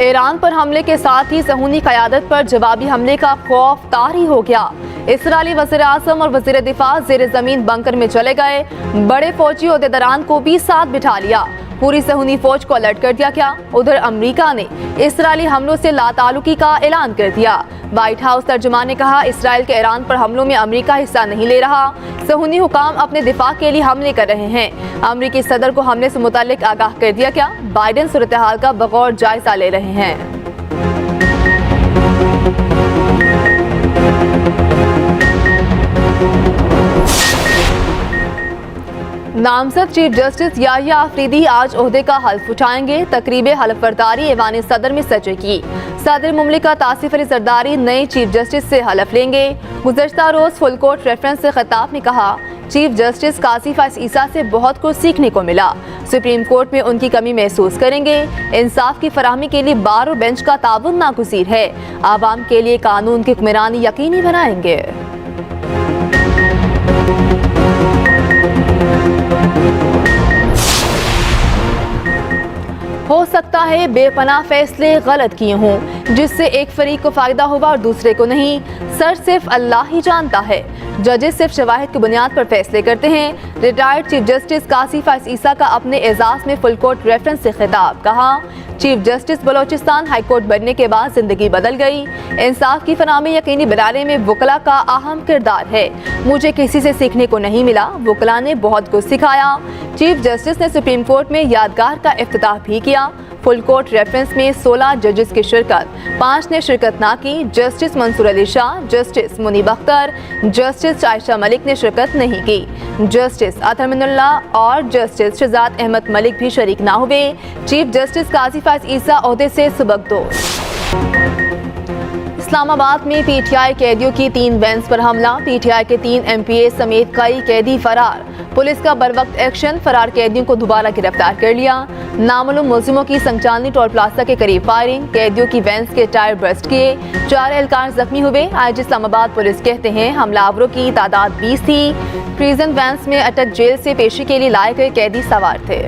Iran पर हमले के साथ ही सहूनी क़यादत पर जवाबी हमले का खौफ तारी हो गया। इसराइली वज़ीर आज़म और वज़ीर दिफा ज़ेर ज़मीन बंकर में चले गए। बड़े फौजी ओहदेदारान को भी साथ बिठा लिया। पूरी सहूनी फौज को अलर्ट कर दिया गया। उधर अमरीका ने इसराइली हमलों से लाताल्लुकी का ऐलान कर दिया। व्हाइट हाउस तर्जुमान ने कहा, इसराइल के ईरान पर हमलों में अमरीका हिस्सा नहीं ले रहा। सहूनी हुकाम अपने दिफा के लिए हमले कर रहे हैं। अमरीकी सदर को हमले से मुताल्लिक आगाह कर दिया गया। बाइडेन सूरत हाल का बगौर जायजा ले रहे हैं। नामजद चीफ जस्टिस याहिया आफरीदी आज ओहदे का हल्फ उठाएंगे। तकरीब हल्फबरदारी ऐवान सदर में सजेगी। सदर मुमलिकत आसिफ अली जरदारी नए चीफ जस्टिस से हल्फ लेंगे। गुज़श्ता रोज फुल कोर्ट रेफरेंस से खिताब में कहा, चीफ जस्टिस काजी फैज़ ईसा से बहुत कुछ सीखने को मिला। सुप्रीम कोर्ट में उनकी कमी महसूस करेंगे। इंसाफ की फराहमी के लिए बार और बेंच का ताउन नागुज़ीर है। आवाम के लिए कानून की हुक्मरानी यकीनी बनाएंगे। हो सकता है बेपनाह फैसले गलत किए हों, जिससे एक फरीक को फायदा हुआ और दूसरे को नहीं। सर सिर्फ अल्लाह ही जानता है। जजेस सिर्फ शवाहिद की बुनियाद पर फैसले करते हैं। रिटायर्ड चीफ जस्टिस काजी फैज़ ईसा का अपने एजाज में फुल कोर्ट रेफरेंस से खिताब, कहा, chief justice Balochistan high court बनने के बाद जिंदगी बदल गई। इंसाफ की फराहमी यकीनी बनाने में वकला का अहम किरदार है। मुझे किसी से सीखने को नहीं मिला। वकला ने बहुत कुछ सिखाया। चीफ जस्टिस ने सुप्रीम कोर्ट में यादगार का इफ्तिताह भी किया। फुल कोर्ट रेफरेंस में 16 जजेस की शिरकत, 5 ने शिरकत ना की। Justice Mansoor Ali Shah, justice Muneeb Akhtar, justice Ayesha Malik ने शिरकत नहीं की। जस्टिस अतहर मिनुल्लाह और जस्टिस शहजाद अहमद मलिक भी शरीक ना हुए। चीफ जस्टिस काजी फैज़ ईसा ओहदे से सुबकदोश। इस्लामाबाद में पीटीआई कैदियों की 3 वैन्स पर हमला। पीटीआई के 3 एमपीए समेत कई कैदी फरार। पुलिस का बरवक्त एक्शन, फरार कैदियों को दोबारा गिरफ्तार कर लिया। नामालूम मुलजिमों की संचालनी टोल प्लाजा के करीब फायरिंग, कैदियों की वैन्स के टायर बर्स्ट किए। 4 एहलकार जख्मी हुए। आज इस्लामाबाद पुलिस कहते हैं हमलावरों की तादाद 20 थी। प्रिजन वैन्स में अटक जेल से पेशी के लिए लाए गए कैदी सवार थे।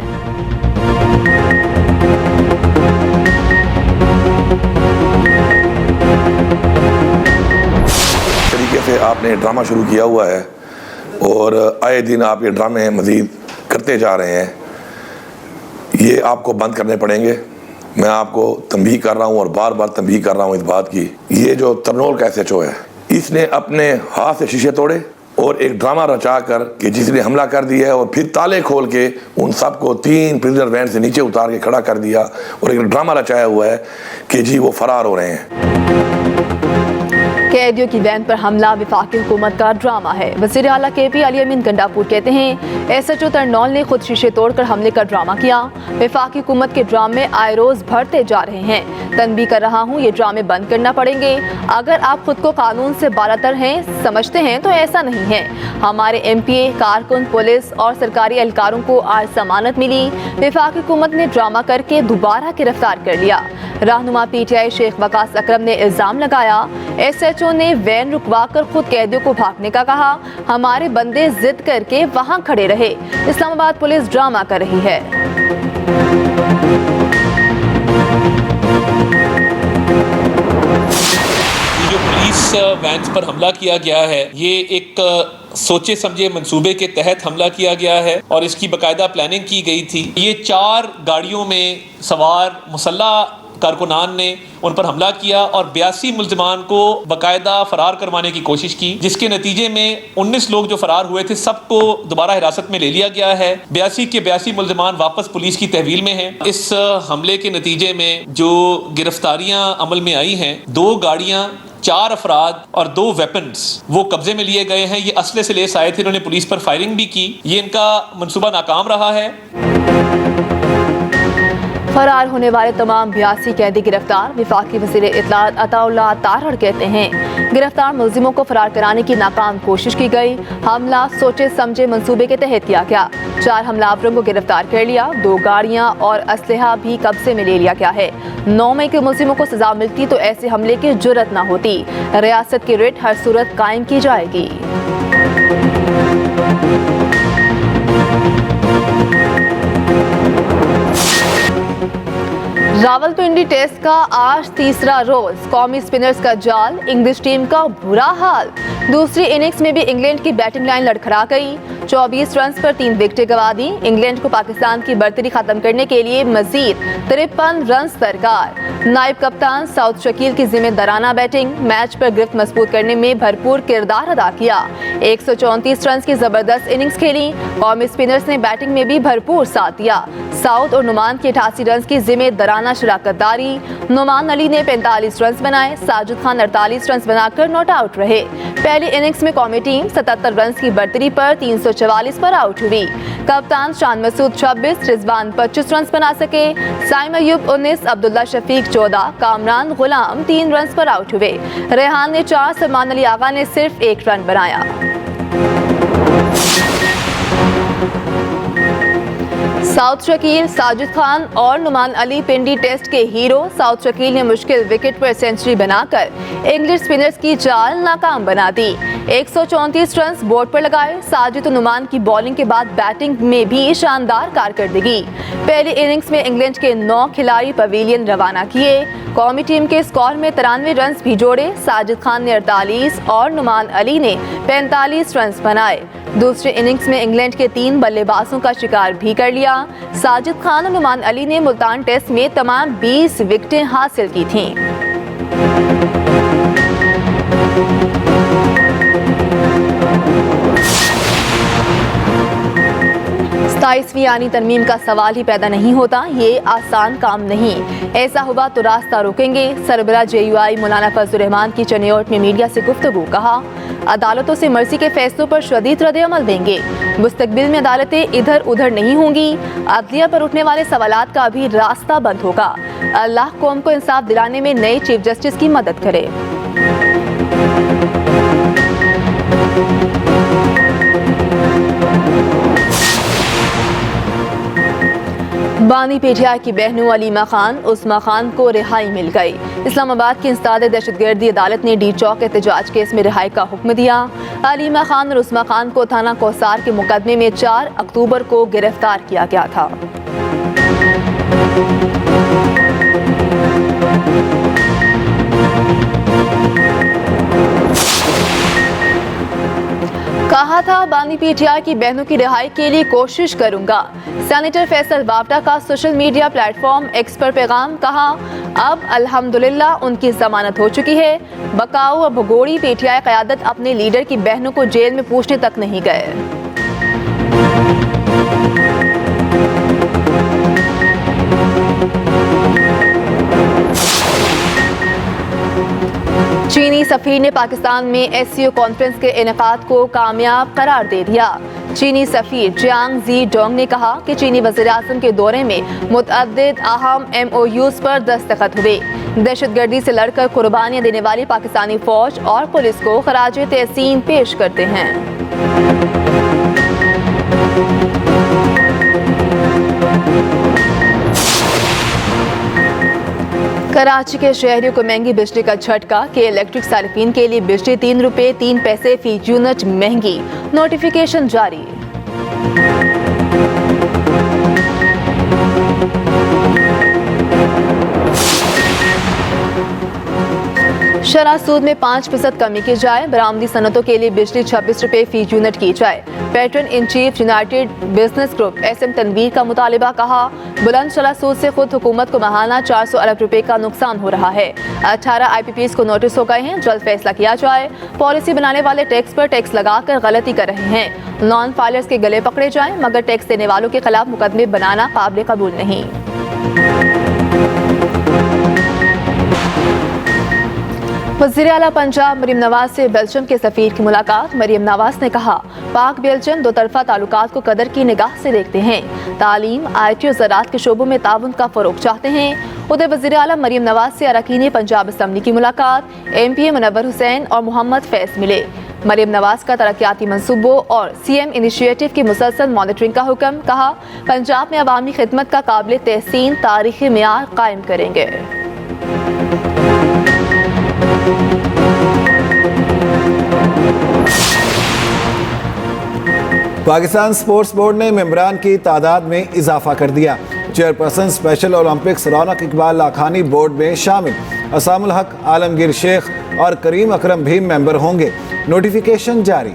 तरीके से आपने ड्रामा शुरू किया हुआ है और आए दिन आप ये ड्रामे मज़ीद करते जा रहे हैं। ये आपको बंद करने पड़ेंगे। मैं आपको तंबीह कर रहा हूँ और बार बार तंबीह कर रहा हूँ इस बात की। ये जो तरनोल का SHO है, इसने अपने हाथ से शीशे तोड़े और एक ड्रामा रचा कर कि जिसने हमला कर दिया है और फिर ताले खोल के उन सबको 3 प्रिजनर वैन से नीचे उतार के खड़ा कर दिया और एक ड्रामा रचाया हुआ है कि जी वो फरार हो रहे हैं। कैदियों की वैन पर हमला वफाकी हुकूमत का ड्रामा है। वज़ीर आला KP अली अमीन गंडापुर कहते हैं SHO तरनौल ने खुद शीशे तोड़कर हमले का ड्रामा किया। वफाकी हुकूमत के ड्रामे आए रोज बढ़ते जा रहे हैं। तंबीह कर रहा हूँ, ये ड्रामे बंद करना पड़ेंगे। अगर आप खुद को कानून से बालातर हैं समझते हैं तो ऐसा नहीं है। हमारे MPA, कारकुन, पुलिस और सरकारी एहलकारों को आज जमानत मिली। वफाकी हुकूमत ने ड्रामा करके दोबारा गिरफ्तार कर लिया। रहनुमा PTI शेख वकास अकरम ने इल्जाम लगाया SHO ने वैन रुकवा कर खुद कैदियों को भागने का कहा। हमारे बंदे जिद करके वहां खड़े रहे। इस्लामाबाद पुलिस ड्रामा कर रही है। जो पुलिस वैन्स पर हमला किया गया है, ये एक सोचे समझे मंसूबे के तहत हमला किया गया है और इसकी बाकायदा प्लानिंग की गई थी। ये 4 गाड़ियों में सवार मुसल्लह कारकुनान ने उन पर हमला किया और 82 मुल्जिमान को बाकायदा फरार करवाने की कोशिश की, जिसके नतीजे में 19 लोग जो फरार हुए थे सबको दोबारा हिरासत में ले लिया गया है। 82 के 82 मुल्जिमान वापस पुलिस की तहवील में हैं। इस हमले के नतीजे में जो गिरफ्तारियां अमल में आई हैं, 2 गाड़ियां, 4 अफराद और 2 वेपन्स वो कब्जे में लिए गए हैं। ये असले से लेस आए थे। इन्होंने पुलिस पर फायरिंग भी की। ये इनका मंसूबा नाकाम रहा है। फरार होने वाले तमाम 82 कैदी गिरफ्तार। वफाकी वज़ीर इत्तलात अताउल्लाह तारड़ कहते हैं गिरफ्तार मुल्जिमों को फरार कराने की नाकाम कोशिश की गई। हमला सोचे समझे मंसूबे के तहत किया गया। 4 हमलावरों को गिरफ्तार कर लिया। 2 गाड़ियां और असलहा भी कब्जे में ले लिया गया है। 9 मई के मुल्जिमों को सजा मिलती तो ऐसे हमले की जुर्रत न होती। रियासत की रिट हर सूरत कायम की जाएगी। रावलपिंडी टेस्ट का आज तीसरा रोज, कौमी स्पिनर्स का जाल, इंग्लिश टीम का बुरा हाल। दूसरी इनिंग्स में भी इंग्लैंड की बैटिंग लाइन लड़खड़ा गई। 24 रन पर 3 विकेटें गंवा दी। इंग्लैंड को पाकिस्तान की बर्तरी खत्म करने के लिए मजीद 53 रन दरकार। नायब कप्तान साउथ शकील की जिम्मेदाराना बैटिंग, मैच पर गिरफ्त मजबूत करने में भरपूर किरदार अदा किया। 134 रन की जबरदस्त इनिंग्स खेली। कौमी स्पिनर्स ने बैटिंग में भी भरपूर साथ दिया। साउथ और नुमान की 88 रन की जिम्मेदाराना शराकतदारी। नुमान अली ने 45 रन बनाए। साजिद खान 48 रन बनाकर नॉट आउट रहे। पहली इनिंग्स में कौमी टीम 77 रन की बर्तरी पर 344 पर आउट हुई। कप्तान शान मसूद 26, रिजवान 25 रन बना सके। साइम अयूब 19, अब्दुल्ला शफीक 14, कामरान गुलाम 3 रन पर आउट हुए। रेहान ने 4, सलमान अली आगा ने सिर्फ 1 रन बनाया। साउथ शकील, साजिद खान और नुमान अली पिंडी टेस्ट के हीरो। साउथ शकील ने मुश्किल विकेट पर सेंचुरी बनाकर इंग्लिश स्पिनर्स की चाल नाकाम बना दी। 134 रन बोर्ड पर लगाए। साजिद और नुमान की बॉलिंग के बाद बैटिंग में भी शानदार कारकर्दगी। पहली इनिंग्स में इंग्लैंड के 9 खिलाड़ी पवेलियन रवाना किए। कौमी टीम के स्कोर में 93 रन भी जोड़े। साजिद खान ने 48 और नुमान अली ने 45 रन बनाए। दूसरी इनिंग्स में इंग्लैंड के 3 बल्लेबाजों का शिकार भी कर लिया। साजिद खान और नुमान अली ने मुल्तान टेस्ट में तमाम 20 विकेटें हासिल की थीं। 27वीं यानी तरमीम का सवाल ही पैदा नहीं होता। ये आसान काम नहीं। ऐसा हुआ तो रास्ता रोकेंगे। सरबराह JUI मौलाना फजलुर रहमान की चनियोट में मीडिया से गुफ्तगू। कहा, अदालतों से मर्जी के फैसलों पर शदीद रद्द-ए-अमल देंगे। मुस्तकबिल में अदालतें इधर उधर नहीं होंगी। अदलिया पर उठने वाले सवालात का भी रास्ता बंद होगा। अल्लाह कौम को इंसाफ दिलाने में नए चीफ जस्टिस की मदद करे। बानी पीटीआई की बहनों अलीमा खान, उस्मा खान को रिहाई मिल गई। इस्लामाबाद की इंसदाद दहशतगर्दी अदालत ने डी चौक एहतजाज केस में रिहाई का हुक्म दिया। अलीमा खान और उस्मा खान को थाना कौसार के मुकदमे में 4 अक्टूबर को गिरफ्तार किया गया था। कहा था, बानी पीटीआई की बहनों की रिहाई के लिए कोशिश करूंगा। सेनेटर फैसल बावटा का सोशल मीडिया प्लेटफॉर्म एक्स पर पैगाम। कहा, अब अल्हम्दुलिल्लाह उनकी जमानत हो चुकी है। बकाऊ और भगोड़ी पीटीआई क़यादत अपने लीडर की बहनों को जेल में पूछने तक नहीं गए। चीनी सफीर ने पाकिस्तान में SCO कॉन्फ्रेंस के इनेकाद को कामयाब करार दे दिया। चीनी सफीर जियांग जी डोंग ने कहा कि चीनी वज़ीर-ए-आज़म के दौरे में मुतअद्दिद अहम MOUs पर दस्तखत हुए। दहशतगर्दी से लड़कर कुर्बानियां देने वाली पाकिस्तानी फौज और पुलिस को खराज तहसीन पेश करते हैं। कराची के शहरियों को महंगी बिजली का झटका। के इलेक्ट्रिक सार्फिन के लिए बिजली 3 रुपये 3 पैसे फी यूनिट महंगी। नोटिफिकेशन जारी। शरह सूद में 5% कमी की जाए। बरामदी सनतों के लिए बिजली 26 रुपये फी यूनिट की जाए। Patron in chief United Business Group SM Tanveer का मुतालिबा। कहा, बुलंद शरह सूद से खुद हुकूमत को माहाना 400 अरब रुपए का नुकसान हो रहा है। 18 IPPs को नोटिस हो गए हैं। जल्द फैसला किया जाए। पॉलिसी बनाने वाले टैक्स पर टैक्स लगाकर गलती कर रहे हैं। नॉन फाइलर्स के गले पकड़े जाएं, मगर टैक्स देने वालों के खिलाफ मुकदमे बनाना काबिल कबूल नहीं। वज़ीर आला पंजाब मरीम नवाज से बेल्जियम के सफीर की मुलाकात। मरीम नवाज ने कहा, पाक बेल्जियम दो तरफा ताल्लुकात को कदर की निगाह से देखते हैं। तालीम, IT और ज़राअत के शोबों में ताउन का फ़रोग़ चाहते हैं। उधर वज़ीर आला मरीम नवाज से अरकान पंजाब असम्बली की मुलाकात। MPA मुनव्वर हुसैन और मोहम्मद फैज़ मिले। मरीम नवाज का तरक्याती मंसूबों और CM इनिशिएटिव की मुसलसल मॉनिटरिंग का हुक्म। कहा, पंजाब में अवामी खिदमत का काबिल तहसीन तारीख़ी मेयार कायम करेंगे। पाकिस्तान स्पोर्ट्स बोर्ड ने मेंबरान की तादाद में इजाफा कर दिया। चेयरपर्सन स्पेशल ओलंपिक्स रौनक इकबाल लाखानी बोर्ड में शामिल। असामुल हक, आलमगीर शेख और करीम अकरम भी मेंबर होंगे। नोटिफिकेशन जारी।